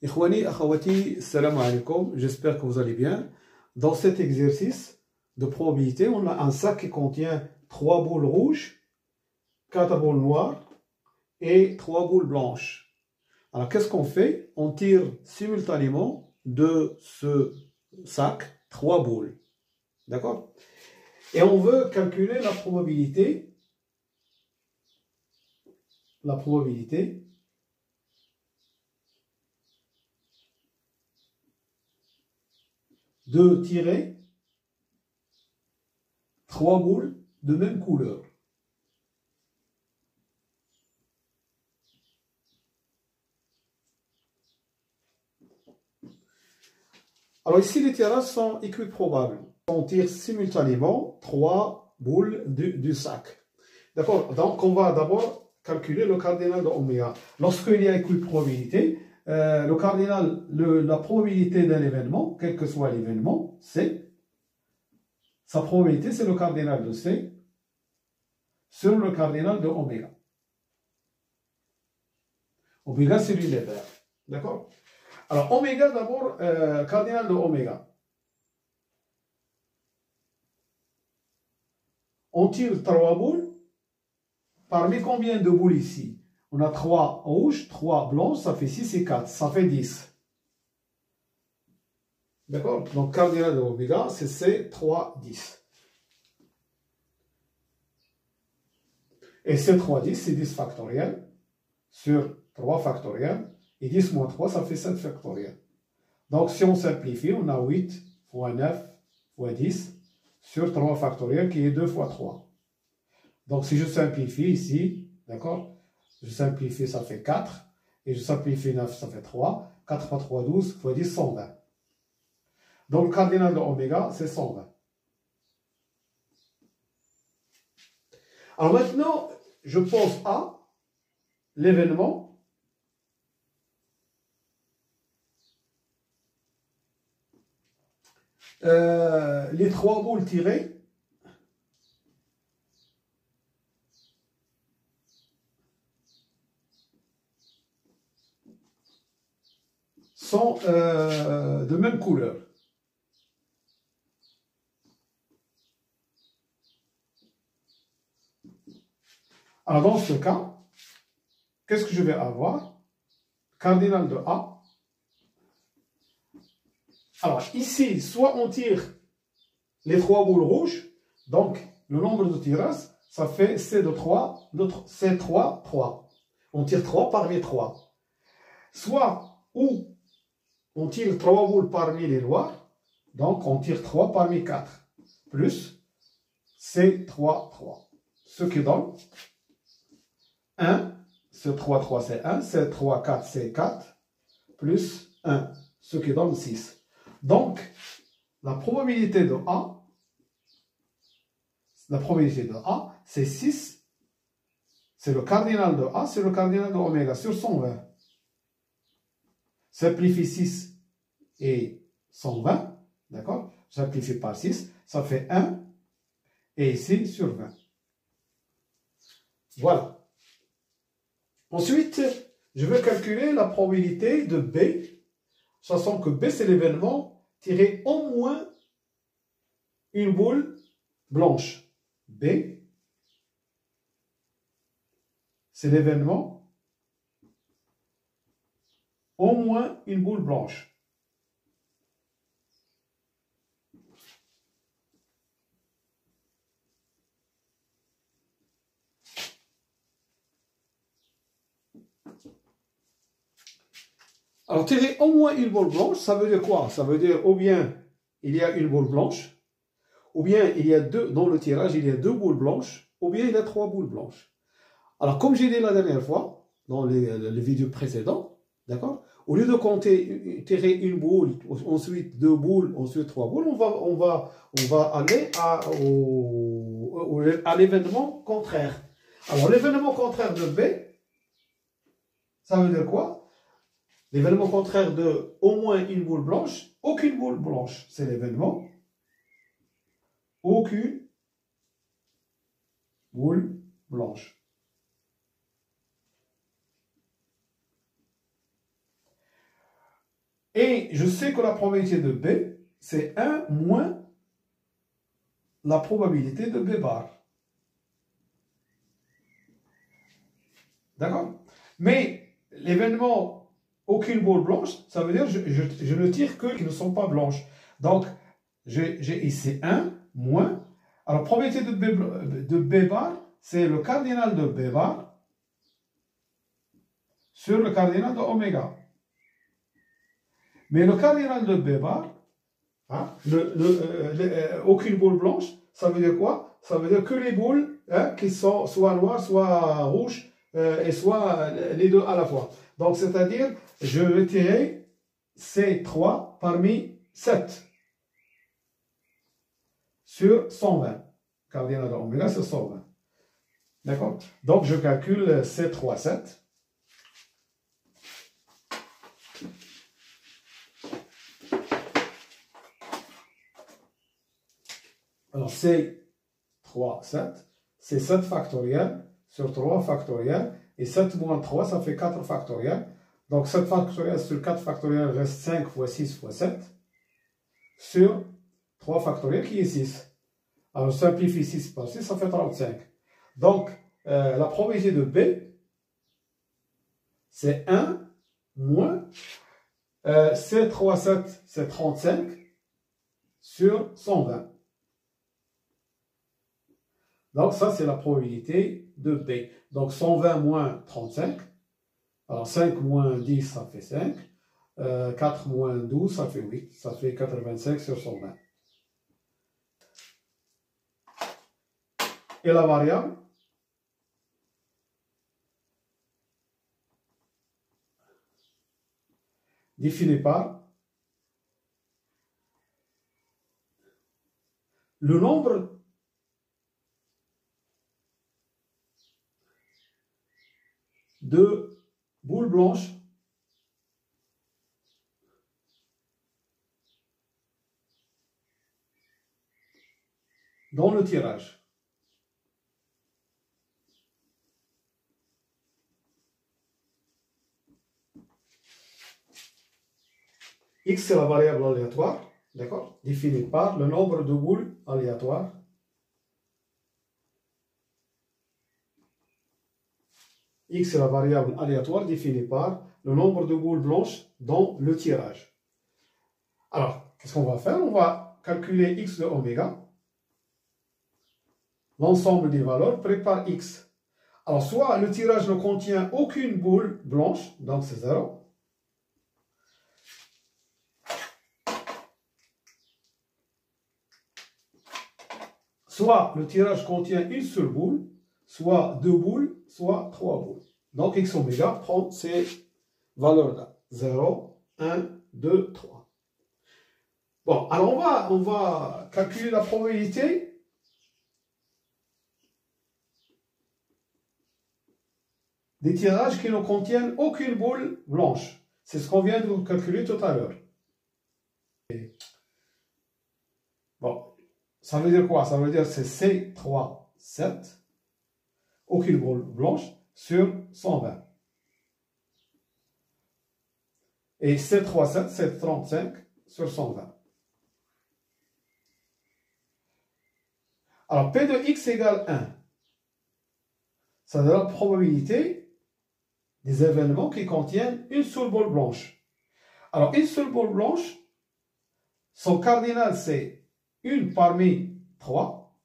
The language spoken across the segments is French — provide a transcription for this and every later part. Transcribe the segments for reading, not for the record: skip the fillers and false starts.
Ikhwani, akhawati, salam alaikum, j'espère que vous allez bien. Dans cet exercice de probabilité, on a un sac qui contient 3 boules rouges, 4 boules noires et 3 boules blanches. Alors qu'est-ce qu'on fait? On tire simultanément de ce sac 3 boules. D'accord? Et on veut calculer la probabilité de tirer 3 boules de même couleur. Alors ici, les tirages sont équiprobables. On tire simultanément 3 boules du sac. D'accord? Donc on va d'abord calculer le cardinal de oméga. Lorsqu'il y a équiprobabilité, le cardinal, la probabilité d'un événement, quel que soit l'événement, c'est sa probabilité, c'est le cardinal de C sur le cardinal de oméga. Oméga, c'est l'univers. D'accord? Alors, oméga, d'abord, cardinal de oméga. On tire 3 boules. Parmi combien de boules ici? On a 3 rouges, 3 blancs, ça fait 6 et 4, ça fait 10. D'accord? Donc, cardinal de oméga, c'est C, 3, 10. Et C, 3, 10, c'est 10 factoriel sur 3 factoriel. Et 10 moins 3, ça fait 7 factoriel. Donc, si on simplifie, on a 8 fois 9 fois 10 sur 3 factoriel qui est 2 fois 3. Donc, si je simplifie ici, d'accord, je simplifie, ça fait 4. Et je simplifie 9, ça fait 3. 4 fois 3, 12 fois 10, 120. Donc, le cardinal de oméga, c'est 120. Alors maintenant, je pose A, l'événement. Les 3 boules tirées sont de même couleur. Alors dans ce cas, qu'est-ce que je vais avoir? Cardinal de A. Alors ici, soit on tire les 3 boules rouges, donc le nombre de tirages, ça fait C de 3, C3, 3. On tire 3 parmi 3. Soit où on tire 3 boules parmi les noirs, donc on tire 3 parmi 4, plus C3, 3. Ce qui donne 1, C3, 3, c'est 1, C3, 4, c'est 4, plus 1, ce qui donne 6. Donc, la probabilité de A, c'est 6. C'est le cardinal de A, c'est le cardinal de oméga sur 120. Simplifie 6 et 120, d'accord? Simplifie par 6, ça fait 1, et ici sur 20. Voilà. Ensuite, je vais calculer la probabilité de B, sachant que B, c'est l'événement tirer au moins une boule blanche. B, c'est l'événement au moins une boule blanche. Alors, tirer au moins une boule blanche, ça veut dire quoi? Ça veut dire ou bien il y a une boule blanche, ou bien il y a dans le tirage, il y a 2 boules blanches, ou bien il y a 3 boules blanches. Alors, comme j'ai dit la dernière fois, dans les vidéos précédentes, d'accord? Au lieu de compter, tirer une boule, ensuite 2 boules, ensuite 3 boules, on va aller à l'événement contraire. Alors, l'événement contraire de B, ça veut dire quoi? L'événement contraire de au moins une boule blanche, aucune boule blanche. C'est l'événement aucune boule blanche. Et je sais que la probabilité de B, c'est 1 moins la probabilité de B bar. D'accord? Mais l'événement aucune boule blanche, ça veut dire que je ne tire que qui ne sont pas blanches. Donc, j'ai ici 1 moins. Alors, probabilité de B bar, c'est le cardinal de B bar sur le cardinal de oméga. Mais le cardinal de B bar, hein, aucune boule blanche, ça veut dire quoi? Ça veut dire que les boules qui sont soit noires, soit rouges, et soit les deux à la fois. Donc, c'est-à-dire, je vais tirer C3 parmi 7 sur 120. Cardinal de oméga, c'est 120. D'accord? Donc, je calcule C3, 7. Alors, C3, 7, c'est 7 factoriel sur 3 factoriel. Et 7 moins 3, ça fait 4 factoriel. Donc, 7 factoriel sur 4 factoriel reste 5 fois 6 fois 7 sur 3 factoriel qui est 6. Alors, je simplifie 6 par 6, ça fait 35. Donc, la probabilité de B, c'est 1 moins C3, 7, c'est 35 sur 120. Donc, ça, c'est la probabilité de B. Donc, 120 moins 35. Alors, 5 moins 10, ça fait 5. 4 moins 12, ça fait 8. Ça fait 85 sur 120. Et la variable? Définie par le nombre de boules blanches dans le tirage. X, c'est la variable aléatoire, d'accord, définie par le nombre de boules aléatoires X, c'est la variable aléatoire définie par le nombre de boules blanches dans le tirage. Alors, qu'est-ce qu'on va faire? On va calculer X de oméga, l'ensemble des valeurs pris par X. Alors, soit le tirage ne contient aucune boule blanche, donc c'est 0. Soit le tirage contient une seule boule, soit 2 boules, soit 3 boules. Donc, X oméga prend ces valeurs-là. 0, 1, 2, 3. Bon, alors on va calculer la probabilité des tirages qui ne contiennent aucune boule blanche. C'est ce qu'on vient de calculer tout à l'heure. Bon, ça veut dire quoi? Ça veut dire que c'est C3, 7, aucune boule blanche, sur 120. Et C3, 7, c'est 35 sur 120. Alors, P de X égale 1. Ça donne la probabilité des événements qui contiennent une seule boule blanche. Alors, une seule boule blanche, son cardinal, c'est 1 parmi 3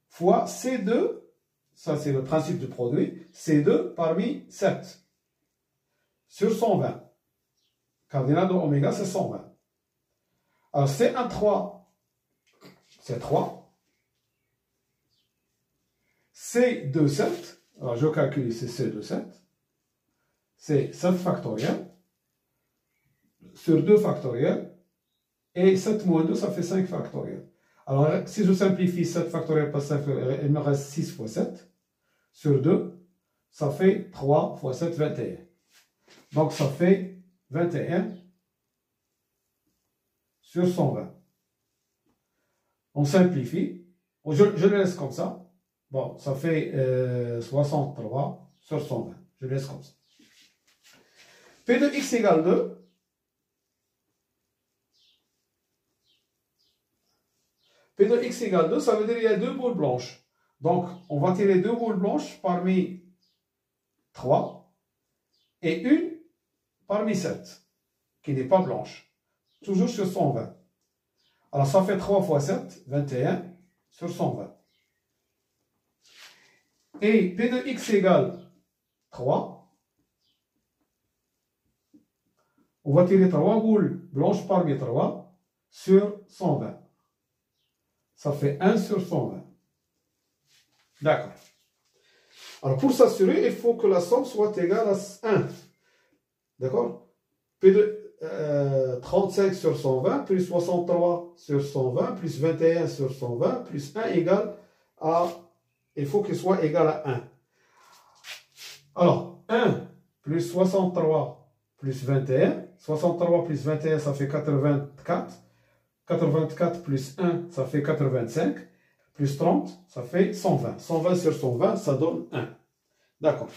fois C2, ça c'est le principe du produit, C2 parmi 7 sur 120. Cardinal de oméga, c'est 120. Alors, C1, 3, c'est 3. C2, 7. Alors, je calcule ici C2, 7. C'est 7 factoriel sur 2 factoriel. Et 7 moins 2, ça fait 5 factoriel. Alors, si je simplifie 7 factoriel par 5 factoriel, il me reste 6 fois 7 sur 2. Ça fait 3 fois 7, 21. Donc, ça fait 21 sur 120. On simplifie. Je le laisse comme ça. Bon, ça fait 63 sur 120. Je laisse comme ça. P de X égale 2. P de x égale 2, ça veut dire qu'il y a deux boules blanches. Donc, on va tirer deux boules blanches parmi 3 et une parmi 7, qui n'est pas blanche. Toujours sur 120. Alors, ça fait 3 fois 7, 21 sur 120. Et P de x égale 3. On va tirer 3 boules blanches parmi 3 sur 120. Ça fait 1 sur 120. D'accord. Alors, pour s'assurer, il faut que la somme soit égale à 1. D'accord? P de 35 sur 120 plus 63 sur 120 plus 21 sur 120 plus 1 égale à... Il faut qu'il soit égal à 1. Alors, 1 plus 63 plus 21. 63 plus 21, ça fait 84. 84 plus 1, ça fait 85. Plus 30, ça fait 120. 120 sur 120, ça donne 1. D'accord.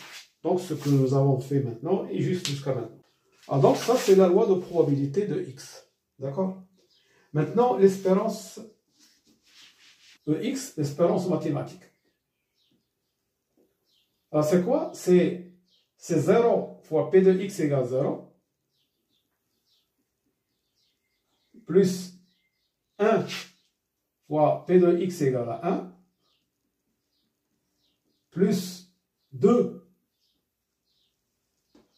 Donc, ce que nous avons fait maintenant est juste jusqu'à maintenant. Ah, donc, ça, c'est la loi de probabilité de x. D'accord? Maintenant, l'espérance de x, l'espérance mathématique. Alors, c'est quoi? C'est 0 fois P de x égale 0 plus 1 fois P de x égale à 1 plus 2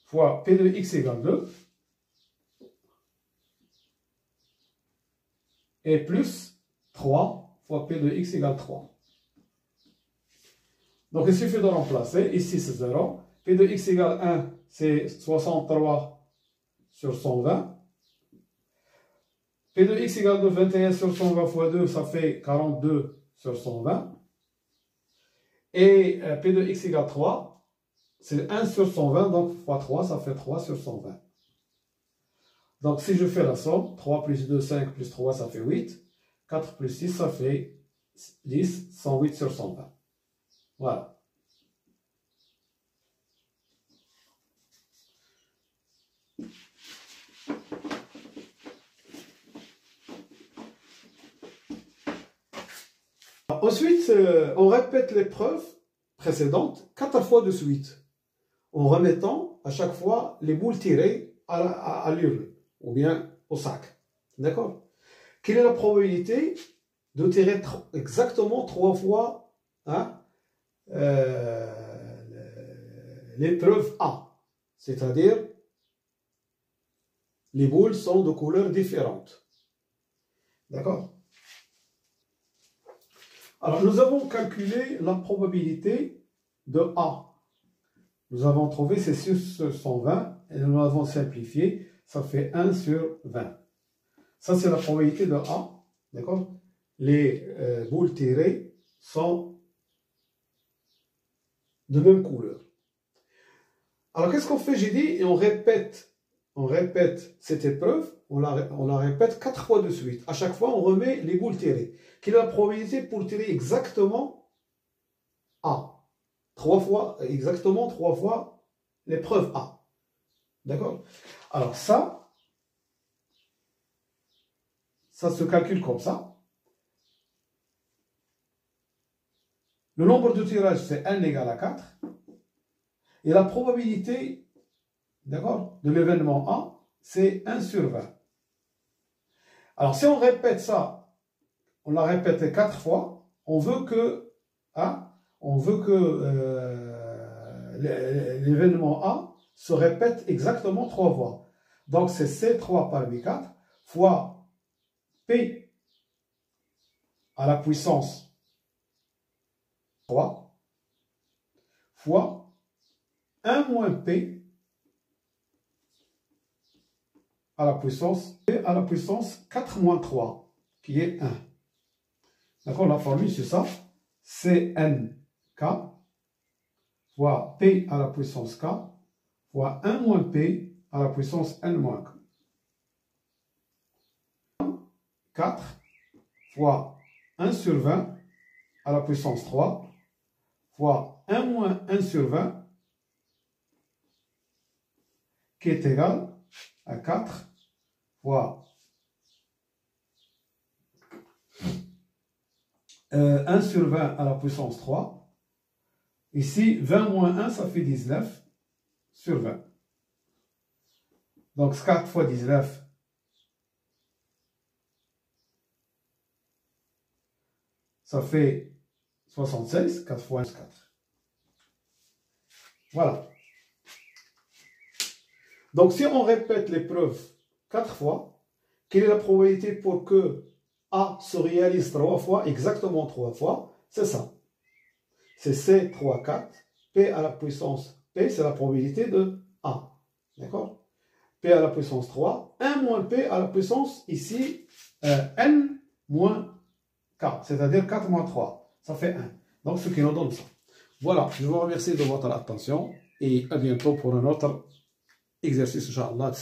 fois P de x égale 2 et plus 3 fois P de x égale 3. Donc, il suffit de remplacer. Ici, c'est 0. P de x égale 1, c'est 63 sur 120. P de x égale 2, 21 sur 120 fois 2, ça fait 42 sur 120. Et P de x égale 3, c'est 1 sur 120, donc fois 3, ça fait 3 sur 120. Donc, si je fais la somme, 3 plus 2, 5 plus 3, ça fait 8. 4 plus 6, ça fait 10, 108 sur 120. Voilà. Ensuite, on répète l'épreuve précédente 4 fois de suite, en remettant à chaque fois les boules tirées à l'urne, ou bien au sac. D'accord? Quelle est la probabilité de tirer exactement 3 fois l'épreuve A? C'est-à-dire, les boules sont de couleurs différentes. D'accord? Alors, nous avons calculé la probabilité de A. Nous avons trouvé c'est 6 sur 120 et nous l'avons simplifié. Ça fait 1 sur 20. Ça, c'est la probabilité de A. D'accord? Les boules tirées sont de même couleur. Alors, qu'est-ce qu'on fait? J'ai dit, et on répète cette épreuve, on la répète 4 fois de suite. À chaque fois, on remet les boules tirées. Quelle est la probabilité pour tirer exactement A? Exactement 3 fois l'épreuve A. D'accord? Alors ça se calcule comme ça. Le nombre de tirages, c'est n égale à 4. Et la probabilité, d'accord, de l'événement A, c'est 1 sur 20. Alors, si on répète ça, on l'a répété 4 fois, on veut que l'événement A se répète exactement 3 fois. Donc, c'est C3 parmi 4 fois P à la puissance 3 fois 1 moins P à la puissance 4 moins 3, qui est 1. D'accord, la formule, c'est ça. CNK fois P à la puissance K fois 1 moins P à la puissance N moins K. 4 fois 1 sur 20 à la puissance 3 fois 1 moins 1 sur 20 qui est égal à 4 fois 1 sur 20 à la puissance 3. Ici, 20 moins 1, ça fait 19 sur 20. Donc 4 fois 19, ça fait 76, 4 fois 1, 4. Voilà. Donc si on répète l'épreuve 4 fois, quelle est la probabilité pour que A se réalise 3 fois, exactement 3 fois? C'est ça. C'est C, 3, 4. P à la puissance P, c'est la probabilité de A. D'accord? P à la puissance 3, 1 moins P à la puissance, ici, N moins K, c'est-à-dire 4 moins 3. Ça fait 1. Donc, ce qui nous donne ça. Voilà, je vous remercie de votre attention et à bientôt pour un autre exercice, Inch'Allah.